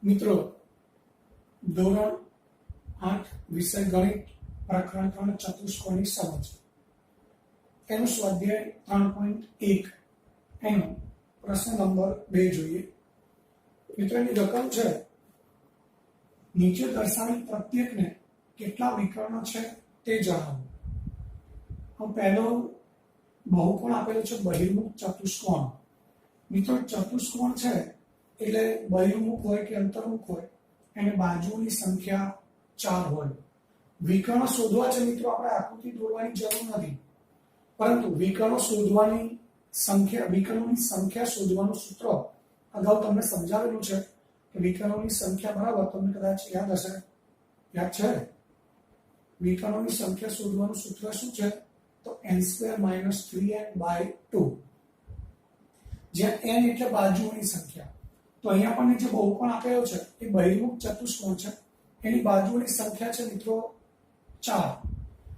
મિત્રો ધોરણ 8 વિષય ગણિત પ્રકરણ 3 ચતુષ્કોણની સમજ એનું સ્વાધ્યાય 3.1 એનો પ્રશ્ન નંબર 2 જોઈએ. મિત્રોની રકમ છે નીચે દર્શાવેલ પ્રત્યેકને કેટલા વિકર્ણ છે તે જણાવો. હું પહેલો બહુકોણ આપેલો છે બહિર્મુખ ચતુષ્કોણ. મિત્રો ચતુષ્કોણ છે એટલે બહિર્મુખ હોય કે અંતર્મુખ હોય એને બાજુઓની સંખ્યા 4 હોય. વિકર્ણ શોધવા છે મિત્રો, આપણે આકૃતિ દોરવાની જરૂર નથી, પરંતુ વિકર્ણો શોધવાની સંખ્યા, વિકર્ણોની સંખ્યા શોધવાનું સૂત્ર અગાઉ તમને સમજાવેલું છે કે વિકર્ણોની સંખ્યા બરાબર તમને કદાચ યાદ હશે, યાદ છે. વિકર્ણોની સંખ્યા શોધવાનું સૂત્ર શું છે? તો n² - 3n/2, જ્યાં n એટલે બાજુઓની સંખ્યા. તો અહીંયા આપણને જે બહુકોણ આપેલો છે એ બહિર્મુખ ચતુષ્કોણ છે, એની બાજુઓની સંખ્યા છે મિત્રો 4.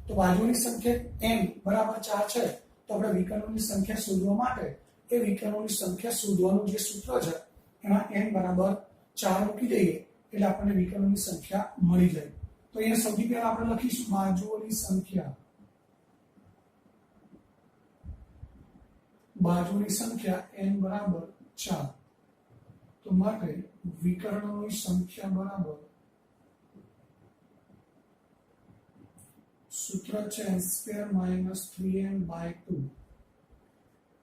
તો બાજુઓની સંખ્યા n બરાબર 4 છે. તો આપણે વિકર્ણોની સંખ્યા શોધવા માટે એ વિકર્ણોની સંખ્યા શોધવાનું જે સૂત્ર છે એમાં n બરાબર 4 મૂકી દઈએ એટલે આપણને વિકર્ણોની સંખ્યા મળી જાય. તો અહીંયા સૌથી પહેલા આપણે લખીશું બાજુઓની સંખ્યા. બાજુની સંખ્યા n બરાબર 4. તો માટે વિકર્ણોની સંખ્યા બરાબર સૂત્ર છે n² - 3n/2.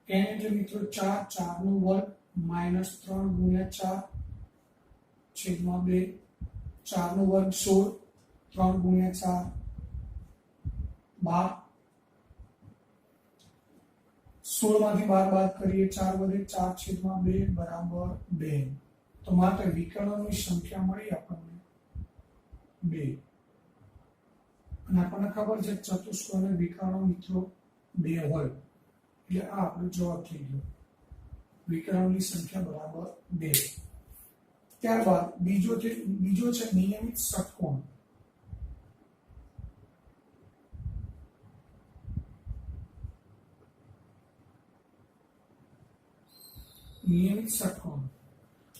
n એટલે મિત્રો 4, 4 નો વર્ગ -3 × 4/2, 4 નો વર્ગ 16, 3 × 4 12, 16 માંથી 12 બાદ કરીએ 4 વધે 4/2 બરાબર 2. તો માટે વિકર્ણોની સંખ્યા મળી આપણને 2. અને આપણને ખબર છે ચતુષ્કોણ વિકર્ણો મિત્રો 2 હોય, એટલે આ આપણો જવાબ થઈ ગયો. વિકર્ણોની સંખ્યા બરાબર 2. ત્યારબાદ બીજો છે નિયમિત ષટકોણ. નિયમિત ષટકોણ.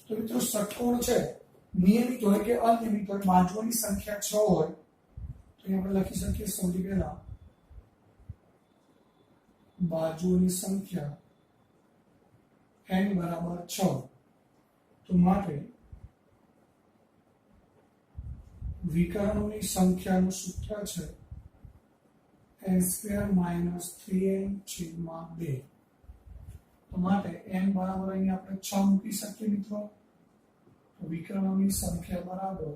તો મિત્રો ષટકોણ છે નિયમિત હોય કે અનિયમિત હોય, બાજુઓની સંખ્યા 6 હોય, તો આપણે લખી શકીએ સૌથી પહેલા બાજુઓની સંખ્યા n બરાબર 6. તો માટે વિકર્ણોની સંખ્યાનું સૂત્ર છે n² - 3n/2. તો માટે n બરાબર અહીંયા આપણે 6 મૂકી શકીએ મિત્રો. તો વિકર્ણોની સંખ્યા બરાબર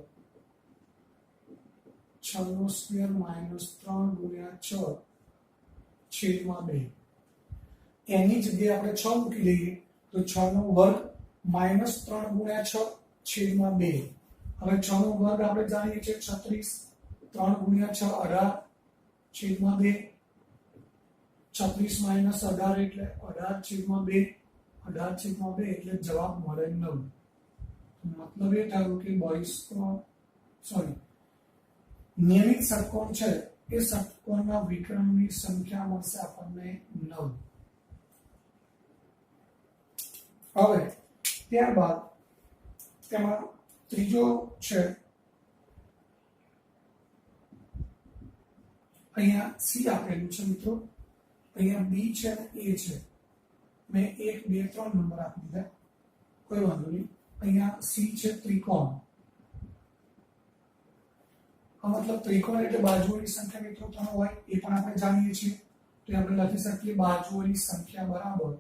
6² - 3 × 6/2. એની જગ્યાએ આપણે 6 મૂકી લઈએ તો 6 નો વર્ગ -3 × 6/2. હવે 6 નો વર્ગ આપણે જાણીએ છીએ 36, 3 × 6 18/2, 36 - 18 એટલે 18/2, 18/2 એટલે જવાબ મળે 9. મતલબ એ થયો કે નિયમિત ષટકોણ છે એ ષટકોણના વિકર્ણોની સંખ્યા મળશે આપણને 9. હવે ત્યારબાદ તેમાં ત્રીજો છે, અહીંયા સી આપેલું છે મિત્રો, અહીંયા બી છે અને એ છે. મેં 1, 2, 3 નંબર આપી દીધા, કોઈ વાંધો નહીં. અહીંયા સી છે ત્રિકોણ. મતલબ ત્રિકોણ એટલે બાજુઓની સંખ્યા મિત્રો 3 હોય, એ પણ આપણે જાણીએ છીએ. તો આપણે લખી શકીએ બાજુઓની સંખ્યા બરાબર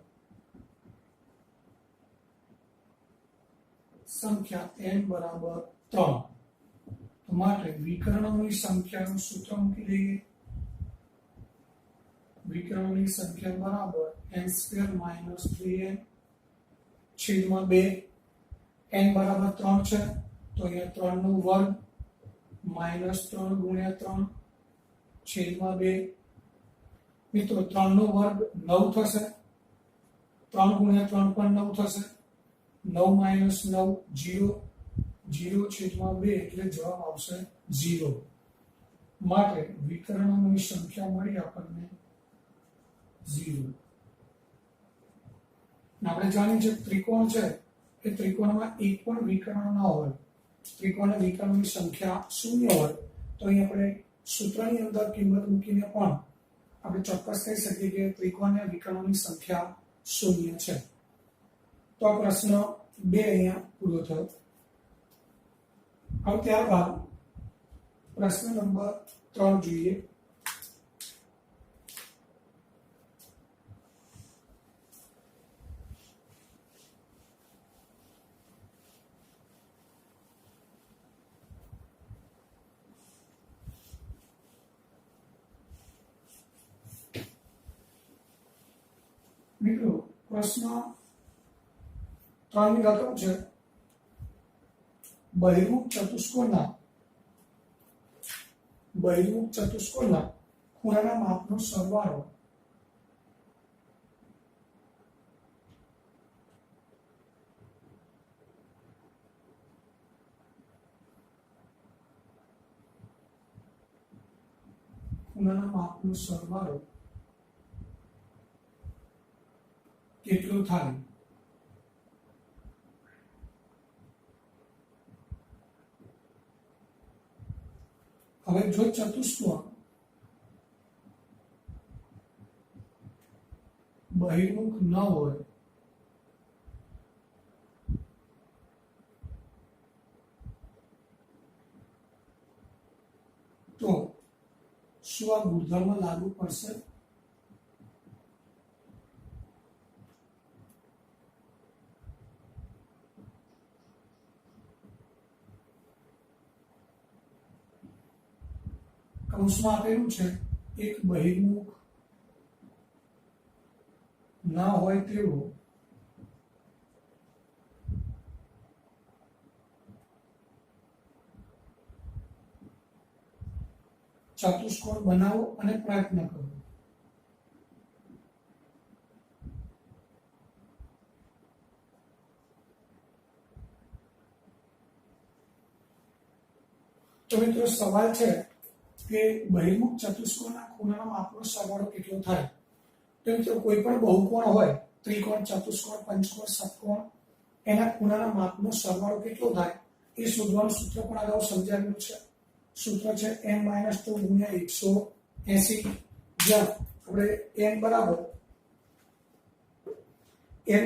સંખ્યા n બરાબર 3. તો માટે વિકર્ણોની સંખ્યાનું સૂત્ર મૂકી દઈએ. વિકર્ણોની સંખ્યા બરાબર n² - 3n/2. n બરાબર 3 છે તો અહીંયા 3 નો વર્ગ -3 × 3/2. મિત્રો 3 નો વર્ગ 9 થશે, 3 × 3 પણ 9 થશે, 9 - 9 0, 0/2 એટલે જવાબ આવશે 0. માટે વિકર્ણોની સંખ્યા મળી આપણને 0. આપણે જાણીએ છીએ ત્રિકોણ છે કે ત્રિકોણમાં એક પણ વિકર્ણ ન હોય, ત્રિકોણના વિકર્ણોની સંખ્યા શૂન્ય હોય, તો અહીં આપણે સૂત્રની અંદર કિંમત મૂકીને પણ આપણે ચોક્કસ કહી શકીએ કે ત્રિકોણના વિકર્ણોની સંખ્યા શૂન્ય છે. તો આ પ્રશ્ન 2 અહીંયા પૂરો થયો. હવે ત્યારબાદ પ્રશ્ન નંબર 3 જોઈએ. મિત્રો પ્રશ્ન 3 ની રકમ છે બહિર્મુખ ચતુષ્કોણના ખૂણાના માપનો સરવાળો કેટલો થાય? હવે જો ચતુષ્કોણ બહિર્મુખ ન હોય તો શું આ ગુણધર્મ લાગુ પડશે? કૌંસમાં આપેલું છે એક બહિર્મુખ ના હોય તેવો ચતુષ્કોણ બનાવો અને પ્રયત્ન કરો. તો મિત્રો સવાલ છે કે બહિર્મુખ ચતુષ્કોણના ખૂણાના માપનો સરવાળો કેટલો થાય? તો મિત્રો કોઈ પણ બહુકોણ હોય, ત્રિકોણ, ચતુષ્કોણ, પંચકોણ, ષટકોણ, એના ખૂણાના માપનો સરવાળો કેટલો થાય એ શોધવાનું સૂત્ર પણ અગાઉ સમજાવ્યું છે. સૂત્ર છે n - 2 ગુણ્યા 180, જ્યાં આપણે n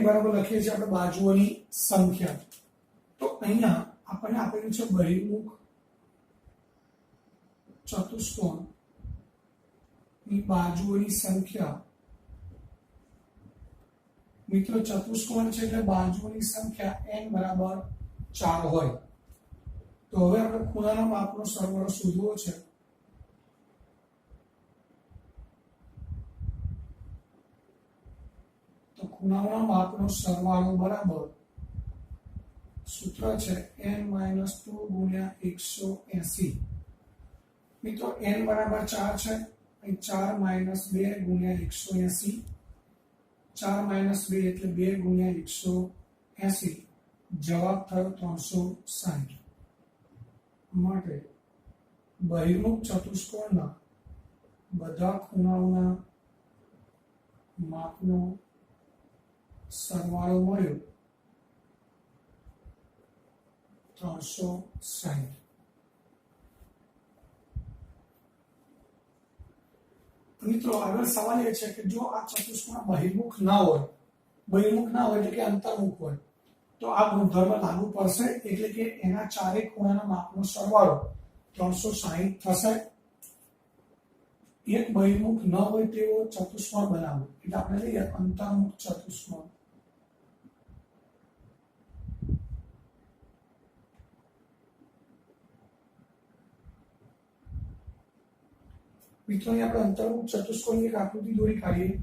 બરાબર લખીએ છીએ આપણે બાજુઓની સંખ્યા. તો અહીંયા આપણને આપેલું છે બહિર્મુખ ચતુષ્કોણ ની બાજુઓની સંખ્યા. મિત્રો ચતુષ્કોણ છે એટલે બાજુઓની સંખ્યા n બરાબર 4 હોય. તો હવે આપણે ખૂણાના માપનો સરવાળો શોધવો છે. તો ખૂણાના માપનો સરવાળો બરાબર સૂત્ર છે n - 2 ગુણ્યા 180. મિત્રો n બરાબર 4 છે, અહીં 4 - 2 ગુણ્યા 180, 4 - 2 એટલે 2 ગુણ્યા 180, જવાબ થયો 360. માટે બહિર્મુખ ચતુષ્કોણના બધા ખૂણાઓના માપનો સરવાળો મળ્યો 360. મિત્રો આગળ સવાલ એ છે કે જો આ ચતુષ્કોણ બહિર્મુખ ના હોય એટલે કે અંતર્મુખ હોય, તો આ ગુણધર્મ લાગુ પડશે, એટલે કે એના ચારેય ખૂણાના માપનો સરવાળો 360 થશે. એક બહિર્મુખ ન હોય તેવો ચતુષ્કોણ બનાવો, એટલે આપણે લઈએ અંતર્મુખ ચતુષ્કોણ. મિત્રો અહીં આપણે અંતર્મુખ ચતુષ્કોણની એક આકૃતિ દોરી કાઢીએ.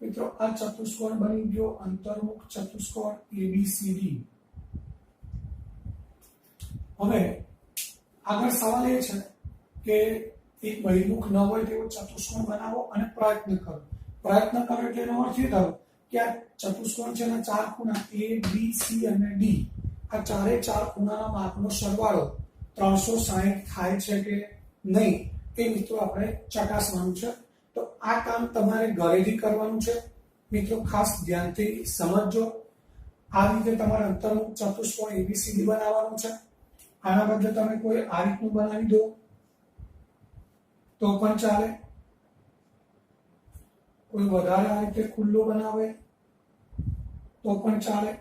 મિત્રો આ ચતુષ્કોણ બની ગયો અંતર્મુખ ચતુષ્કોણ ABCD. હવે આગળ સવાલ એ છે કે એક બહિર્મુખ ન હોય તેવો ચતુષ્કોણ બનાવો અને પ્રયત્ન કરો. પ્રયત્ન કરો એટલે એનો અર્થ એ થયો કે આ ચતુષ્કોણ છે એના ચાર ખૂણા A B C અને D, આ ચારે ચાર ખૂણાના માપનો સરવાળો 360 થાય છે કે નહીં એ મિત્રો આપણે ચકાસવાનું છે. તો આ કામ તમારે ઘરેથી કરવાનું છે મિત્રો, ખાસ ધ્યાનથી સમજજો. આ રીતે તમારે અંતર્મુખ ચતુષ્કોણ ABCD બનાવવાનું છે. આના બદલે તમે કોઈ આ રીતનું બનાવી દો તો પણ ચાલે, કોઈ વધારે આ રીતે ખુલ્લો બનાવે તો પણ ચાલે,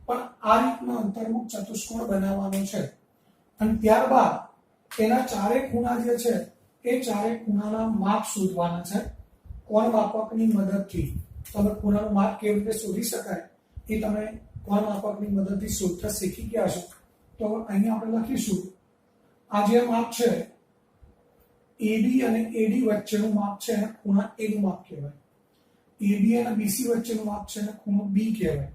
પણ આ રીતનો અંતર્મુખ ચતુષ્કોણ બનાવવાનો છે. અને ત્યારબાદ એના ચારે ખૂણા જે છે એ ચારે ખૂણાના માપ શોધવાના છે કોણ માપકની મદદથી. તમે ખૂણાનું માપ કેવી રીતે શોધી શકાય એ તમે કોણ માપકની મદદથી શોધતા શીખી ગયા છો. તો અહીંયા આપણે લખીશું આ જે માપ છે AB અને AD વચ્ચેનું માપ છે એને ખૂણા A નું માપ કહેવાય. AB અને BC વચ્ચેનું માપ છે એને ખૂણો B કહેવાય.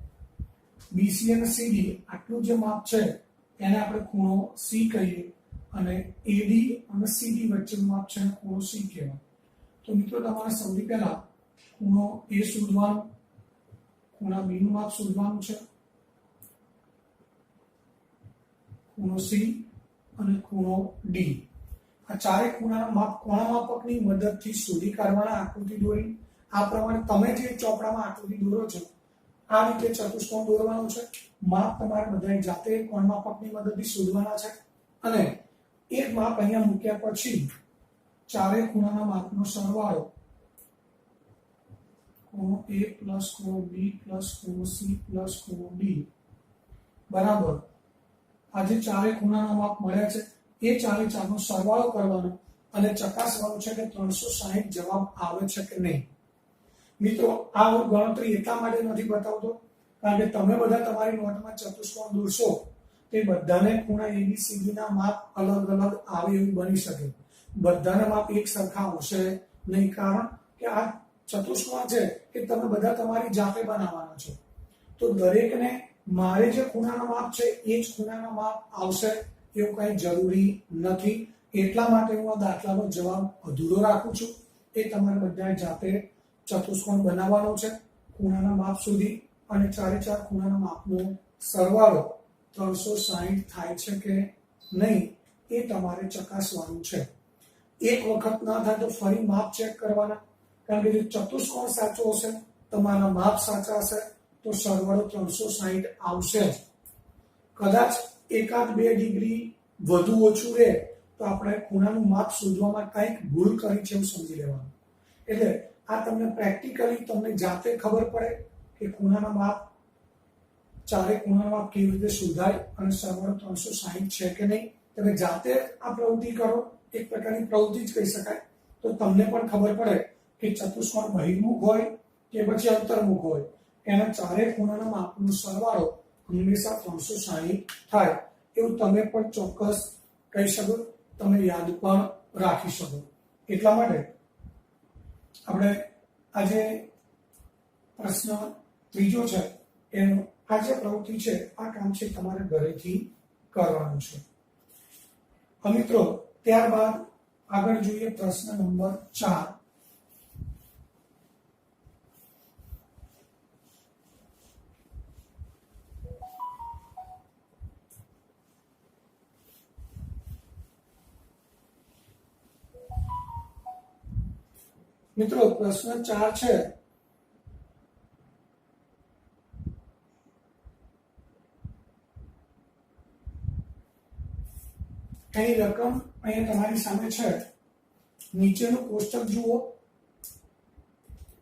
BC અને CD આટલું જે માપ છે એને આપણે ખૂણો C કહીએ અને AD અને CD વચ્ચેનું માપ છે એને ખૂણો C કહેવાય. તો મિત્રો તમારે સૌથી પહેલા ખૂણો A શોધવાનો, ખૂણા B નું માપ શોધવાનું છે, ખૂણો C અને ખૂણો D. આ ચારે ખૂણાના માપ કોણ માપકની મદદથી શોધી કાઢવાના આકૃતિ દોરી. આ પ્રમાણે તમે જે ચોપડામાં આકૃતિ દોરો છો આ રીતે ચતુષ્કોણ દોરવાનું છે. માપ તમારે બધાએ જાતે કોણ માપકની મદદથી શોધવાના છે અને એ માપ અહીંયા મૂક્યા પછી ચારે ખૂણાના માપનો સરવાળો ખૂણો A પ્લસ ખૂણો B પ્લસ ખૂણો C પ્લસ ખૂણો D બરાબર આ જે ચારે ખૂણાના માપ મળ્યા છે એ ચારે ચારનો સરવાળો કરવાનો અને ચકાસવાનું છે કે 360 જવાબ આવે છે કે નહીં. મિત્રો આ ગણતરી એટલા માટે નથી બતાવતો કારણ કે તમે બધા તમારી નોટમાં ચતુષ્કોણ દોરશો તે બધાને ખૂણા ABCD ના માપ અલગ અલગ આવે એવું બની શકે. બધાના માપ એક સરખા હશે નહીં, કારણ કે આ ચતુષ્કોણ છે એ તમે બધા તમારી જાતે બનાવવાના છો. તો દરેકને મારે જે ખૂણાના માપ છે એ જ ખૂણાના માપ આવશે એવું કઈ જરૂરી નથી. એટલા માટે હું આ દાખલાનો જવાબ અધૂરો રાખું છું. એ તમારે બધાએ જાતે ચતુષ્કોણ બનાવવાનો છે, ખૂણાના માપ સુધી અને ચારે ચાર ખૂણાના માપનો સરવાળો 360 થાય છે કે નહીં એ તમારે ચકાસવાનું છે. એક વખત ના થાય તો ફરી માપ ચેક કરવાના, કારણ કે જો ચતુષ્કોણ સાચો હશે, તમારા માપ સાચા હશે તો સરવાળો 360 આવશે જ. કદાચ એકાદ 2 ડિગ્રી વધુ ઓછું રહે તો આપણે ખૂણાનું માપ શોધવામાં કંઈક ભૂલ કરી છે એવું સમજી લેવાનું. એટલે આ તમને પ્રેક્ટિકલી તમને જાતે ખબર પડે કે ખૂણાના માપ ચારે ખૂણાના માપ કેવી રીતે શોધાય અને સરવાળો 360 છે કે નહીં. તમે જાતે આ પ્રવૃત્તિ કરો, એક પ્રકારની પ્રવૃત્તિ જ કહી શકાય. તો તમને પણ ખબર પડે કે ચતુષ્કોણ બહિર્મુખ હોય કે પછી અંતર્મુખ હોય એના ચારે ખૂણાના માપનો સરવાળો હંમેશા 360 થાય એવું તમે પણ ચોક્કસ કહી શકો, તમે યાદ પણ રાખી શકો. એટલા માટે આપણે આજે પ્રશ્ન ત્રીજો છે એનો આ જે પ્રવૃત્તિ છે આ કામ છે તમારે ઘરેથી કરવાનું છે. મિત્રો ત્યારબાદ આગળ જોઈએ પ્રશ્ન નંબર 4. મિત્રો પ્રશ્ન 4 છે એની રકમ અહીંયા તમારી સામે છે. નીચેનું કોષ્ટક જુઓ.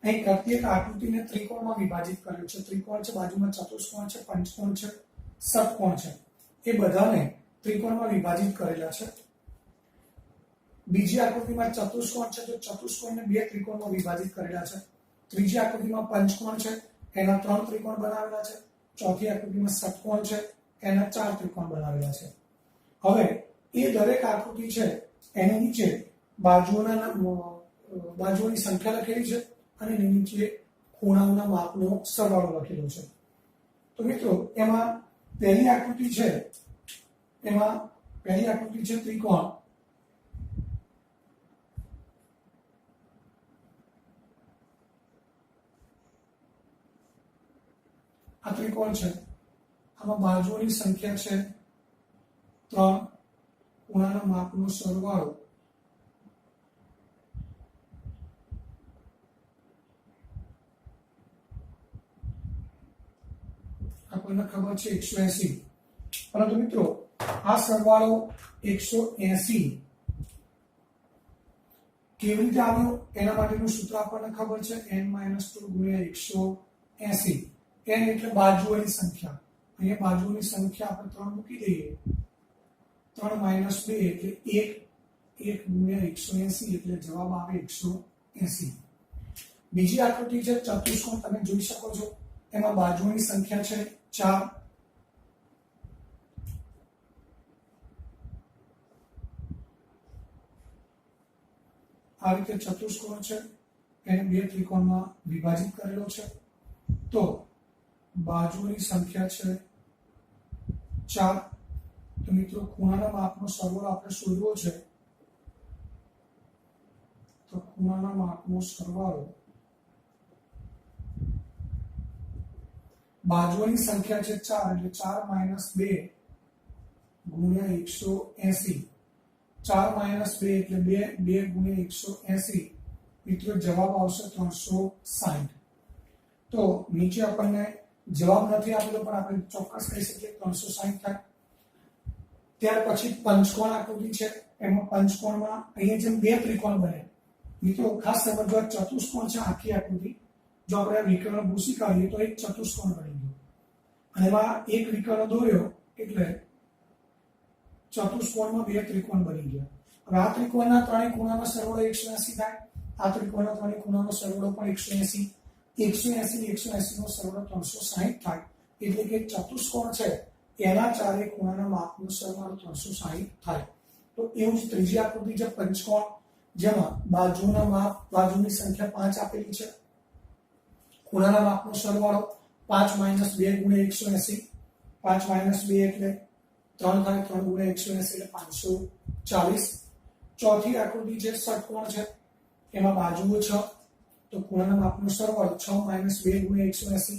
અહીં પ્રત્યેક આકૃતિને ત્રિકોણમાં વિભાજિત કર્યું છે. ત્રિકોણ છે, બાજુમાં ચતુષ્કોણ છે, પંચકોણ છે, ષટકોણ છે. એ બધાને ત્રિકોણમાં વિભાજિત કરેલા છે. બીજી આકૃતિમાં ચતુષ્કોણ છે તો ચતુષ્કોણને 2 ત્રિકોણમાં વિભાજિત કરેલા છે. ત્રીજી આકૃતિમાં પંચકોણ છે એના 3 ત્રિકોણ બનાવેલા છે. ચોથી આકૃતિમાં ષટકોણ છે એના 4 ત્રિકોણ બનાવેલા છે. હવે એ દરેક આકૃતિ છે એની નીચે બાજુઓની સંખ્યા લખેલી છે અને એની નીચે ખૂણાઓના માપનો સરવાળો લખેલો છે. તો મિત્રો એમાં પહેલી આકૃતિ છે ત્રિકોણ. આ ત્રિકોણ છે, આમાં બાજુઓની સંખ્યા છે 3, ખૂણાના માપનો સરવાળો આપણને ખબર છે 180, પરંતુ મિત્રો આ સરવાળો 180 કેવી રીતે આવ્યો એના માટેનું સૂત્ર આપણને ખબર છે n-2 ગુણ્યા 180. n એટલે બાજુઓની સંખ્યા, અહીંયા બાજુઓની સંખ્યા આપણે 3 મૂકી દઈએ, 3 - 2 એટલે 1 ગુણ્યા 180 એટલે જવાબ આવે 180. બીજી આકૃતિ છે ચતુષ્કોણ, તમે જોઈ શકો છો એમાં બાજુઓની સંખ્યા છે 4, આ રીતે ચતુષ્કોણ છે એને બે ત્રિકોણમાં વિભાજિત કરેલો છે, તો બાજુની સંખ્યા છે 4. તો મિત્રો ખૂણાના માપનો સરવાળો આપણે શોધવો છે, તો ખૂણાના માપનો સરવાળો બાજુની સંખ્યા છે 4 એટલે 4 - 2 ગુણ્યા 180, 4 - 2 એટલે 2 ગુણ્યા 180, મિત્રો જવાબ આવશે 360. તો નીચે આપણને જવાબ નથી આપેલો પણ આપણે ચોક્કસ કહી શકીએ 360 થાય. ત્યાર પછી પંચકોણ આકૃતિ છે, એમાં પંચકોણમાં અહીંયા જેમ બે ત્રિકોણ બને, મિત્રો ખાસ સમજો ચતુષ્કોણ છે આખી આકૃતિ, જો આપણે વિકર્ણ ભૂસી કાઢીએ તો એક ચતુષ્કોણ બની ગયો, અને એમાં એક વિકર્ણ દોર્યો એટલે ચતુષ્કોણમાં બે ત્રિકોણ બની ગયા. હવે આ ત્રિકોણના ત્રણેય ખૂણાનો સરવાળો 180 થાય, આ ત્રિકોણના ત્રણેય ખૂણાનો સરવાળો પણ 180, 180 નો સરવાળો 360 થાય, એટલે કે ચતુષ્કોણ છે એના ચારે ખૂણાના માપનો સરવાળો 360 થાય. તો એવું જ ત્રીજી આકૃતિ છે પંચકોણ, જેમાં બાજુના માપ, બાજુની સંખ્યા 5 આપેલી છે, ખૂણાના માપનો સરવાળો 5 - 2 ગુણ્યા 180, 5 - 2 એટલે 3 થાય, 3 ગુણ્યા 180 એટલે 540. ચોથી આકૃતિ છે ષટકોણ છે, એમાં બાજુઓ 6, તો ખૂણાના માપનો સરવાળો 6 - 2 ગુણ્યા 180,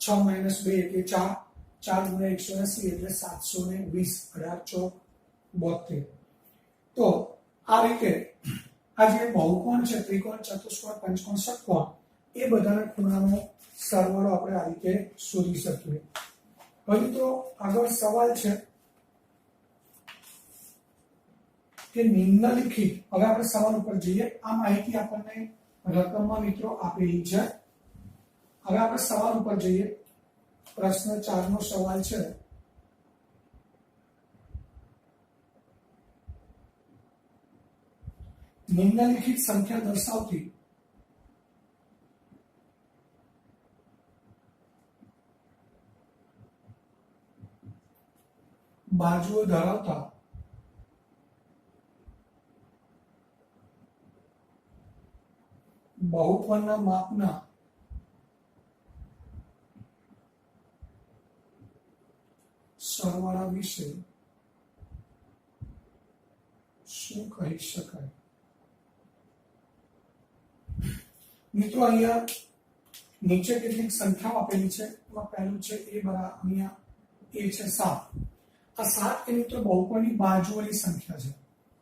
6 - 2 એટલે 4, 4 ગુણ્યા 180 એટલે 720, 18 72. તો આ રીતે આ જે બહુકોણ છે, ત્રિકોણ, ચતુષ્કોણ, પંચકોણ, ષટકોણ, એ બધાના ખૂણાનો સરવાળો આપણે આ રીતે શોધી શકીએ. હવે તો આગળ સવાલ છે કે નિમ્નલિખિત, હવે આપણે સવાલ ઉપર જઈએ. આ માહિતી આપણને રકમમાં મિત્રો આપેલી છે. હવે આપણે સવાલ ઉપર જઈએ. પ્રશ્ન 4 નો સવાલ છે, નિમ્નલિખિત સંખ્યા દર્શાવતી બાજુઓ ધરાવતા બહુકોણના માપના સરવાળા વિશે શું કહી શકાય? મિત્રો અહીંયા નીચે કેટલીક સંખ્યાઓ આપેલી છે, એમાં પહેલું છે અહીંયા એ છે 7. આ 7 એ મિત્રો બહુકોણની બાજુઓની સંખ્યા છે,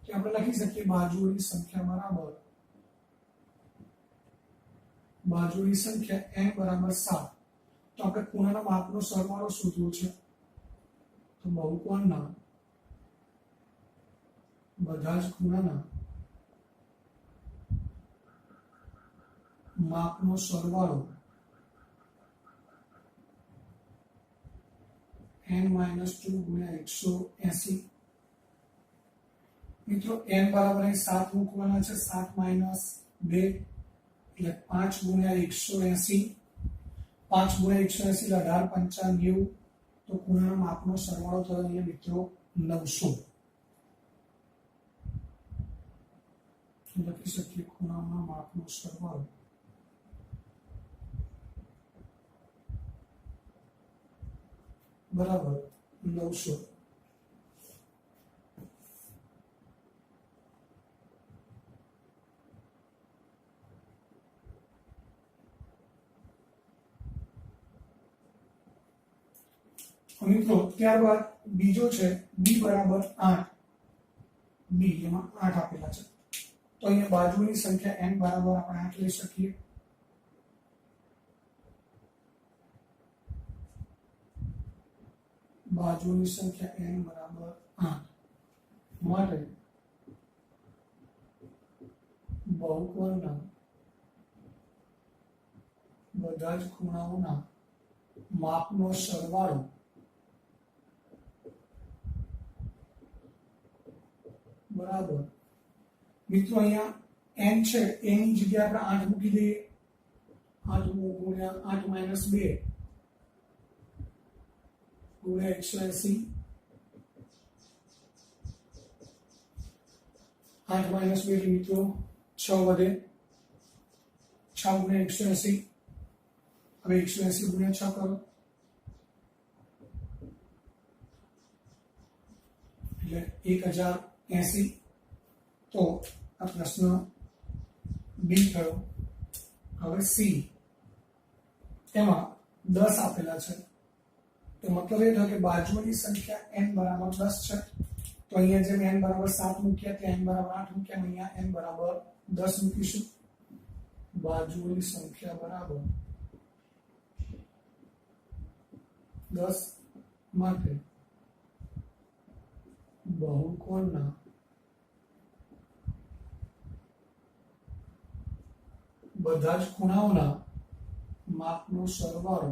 કે આપણે લખી શકીએ બાજુઓની સંખ્યા બરાબર બાજુની સંખ્યા n બરાબર 7. તો આપણે ખૂણાના માપનો સરવાળો શોધવો છે, તો બહુકોણના બધા જ ખૂણાના માપનો સરવાળો n-2 ગુણ્યા 180. મિત્રો n બરાબર 7 મૂકવાના છે, 7 - 2 એટલે 5 ગુણ્યા 180, 5 ગુણ્યા 180 એટલે 18 × 5 = 90. તો ખૂણાના માપનો સરવાળો થયો અહીંયા મિત્રો 900. લખી શકીએ ખૂણાના માપનો સરવાળો બરાબર 900. મિત્રો ત્યારબાદ બીજો છે b બરાબર 8, b એમાં 8 આપેલા છે, તો અહીંયા બાજુની સંખ્યા n બરાબર આપણે 8 લઈ શકીએ. બાજુની સંખ્યા n બરાબર 8 માટે બહુકોણના બધા જ ખૂણાઓના માપનો સરવાળો બરાબર, મિત્રો અહીંયા n છે એની જગ્યાએ આપણે 8 મૂકી દઈએ. 8 ગુણ્યા 8 માઈનસ 2 ગુણ્યા 180, 8 માઈનસ 2 મિત્રો 6 વધે, 6 ગુણ્યા 180, હવે 180 ગુણ્યા 6 કરો એટલે 1080. તો આ પ્રશ્ન બી થયો. હવે સી, તેમાં 10 આપેલા છે, તો મતલબ એ થયો કે બાજુની સંખ્યા n બરાબર 10 છે, તો અહીંયા જેમ n બરાબર 7 મૂક્યા ત્યાં n બરાબર 8 મૂક્યા, અહીંયા n બરાબર 10 મૂકીશું. બાજુની સંખ્યા બરાબર 10 માટે બહુકોણના બધા જ ખૂણાઓના માપનો સરવાળો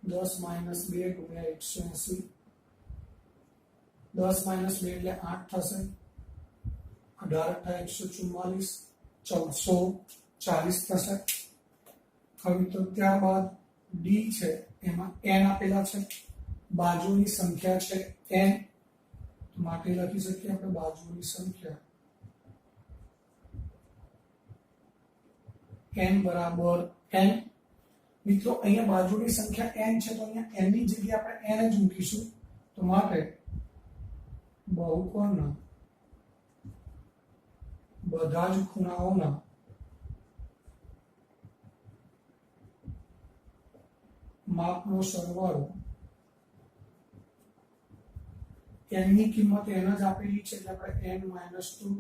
10 માઈનસ 2 ગુણ્યા 180, 10 માઈનસ 2 એટલે 8 થશે, 18 144, 1440 થશે. હવે તો ત્યારબાદ ડી છે એમાં n આપેલા છે, બાજુની સંખ્યા છે n, માટે લખી શકીએ આપણે બાજુની સંખ્યા n બરાબર n. મિત્રો અહીંયા બાજુની સંખ્યા n છે, તો અહીંયા n ની જગ્યાએ આપણે n જ મૂકીશું, તો માટે બહુકોણના બધા જ ખૂણાઓના માપનો સરવાળો, n ની કિંમત n જ આપેલી છે એટલે આપણે n - 2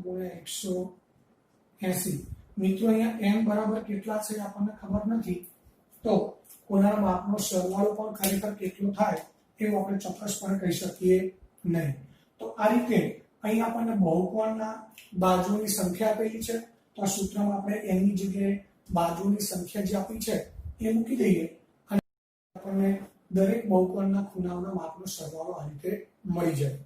ગુણ્યા 180. મિત્રો અહીંયા n બરાબર કેટલા છે આપણને ખબર નથી, તો કોના માપનો સરવાળો પણ ખરેખર કેટલો થાય એવું આપણે ચોક્કસપણે કહી શકીએ નહીં. તો આ રીતે અહીં આપણને બહુકોણના બાજુની સંખ્યા આપેલી છે, તો આ સૂત્રમાં આપણે n ની જગ્યાએ બાજુની સંખ્યા જે આપી છે એ મૂકી દઈએ અને આપણને દરેક બહુકોણના ખૂણાઓના માપનો સરવાળો આ રીતે મળી જાય.